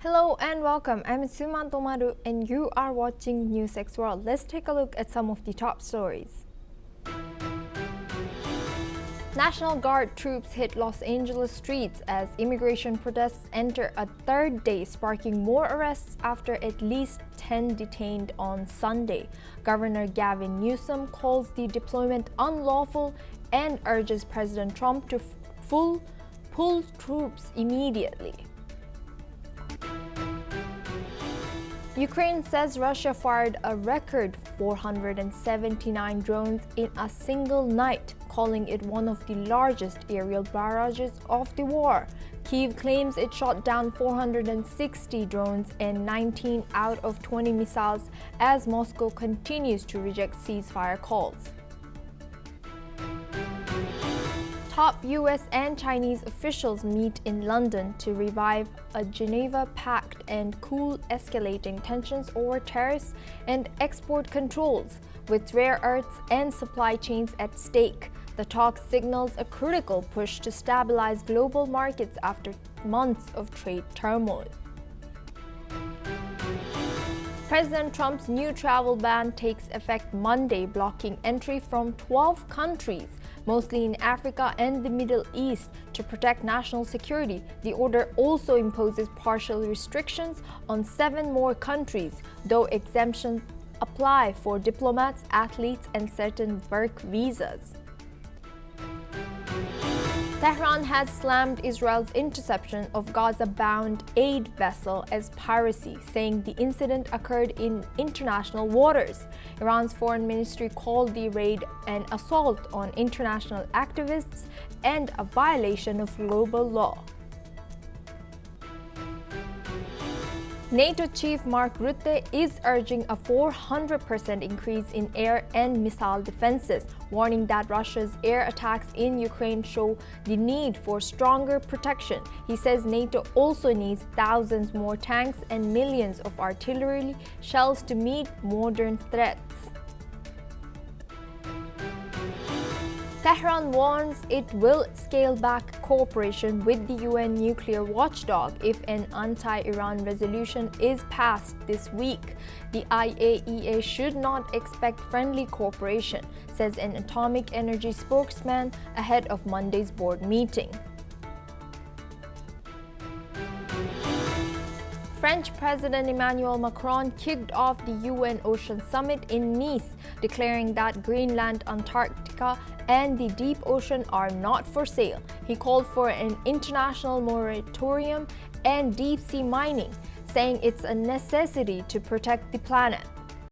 Hello and welcome. I'm Suman Tomaru and you are watching NewsX World. Let's take a look at some of the top stories. National Guard troops hit Los Angeles streets as immigration protests enter a third day, sparking more arrests after at least 10 detained on Sunday. Governor Gavin Newsom calls the deployment unlawful and urges President Trump to pull troops immediately. Ukraine says Russia fired a record 479 drones in a single night, calling it one of the largest aerial barrages of the war. Kyiv claims it shot down 460 drones and 19 out of 20 missiles as Moscow continues to reject ceasefire calls. Top US and Chinese officials meet in London to revive a Geneva Pact and cool escalating tensions over tariffs and export controls. With rare earths and supply chains at stake, the talk signals a critical push to stabilize global markets after months of trade turmoil. President Trump's new travel ban takes effect Monday, blocking entry from 12 countries, mostly in Africa and the Middle East, to protect national security. The order also imposes partial restrictions on 7 more countries, though exemptions apply for diplomats, athletes, and certain work visas. Tehran has slammed Israel's interception of Gaza-bound aid vessel as piracy, saying the incident occurred in international waters. Iran's foreign ministry called the raid an assault on international activists and a violation of global law. NATO Chief Mark Rutte is urging a 400% increase in air and missile defenses, warning that Russia's air attacks in Ukraine show the need for stronger protection. He says NATO also needs thousands more tanks and millions of artillery shells to meet modern threats. Tehran warns it will scale back cooperation with the UN nuclear watchdog if an anti-Iran resolution is passed this week. The IAEA should not expect friendly cooperation, says an atomic energy spokesman ahead of Monday's board meeting. French President Emmanuel Macron kicked off the UN Ocean Summit in Nice, declaring that Greenland, Antarctica, and the deep ocean are not for sale. He called for an international moratorium and deep-sea mining, saying it's a necessity to protect the planet.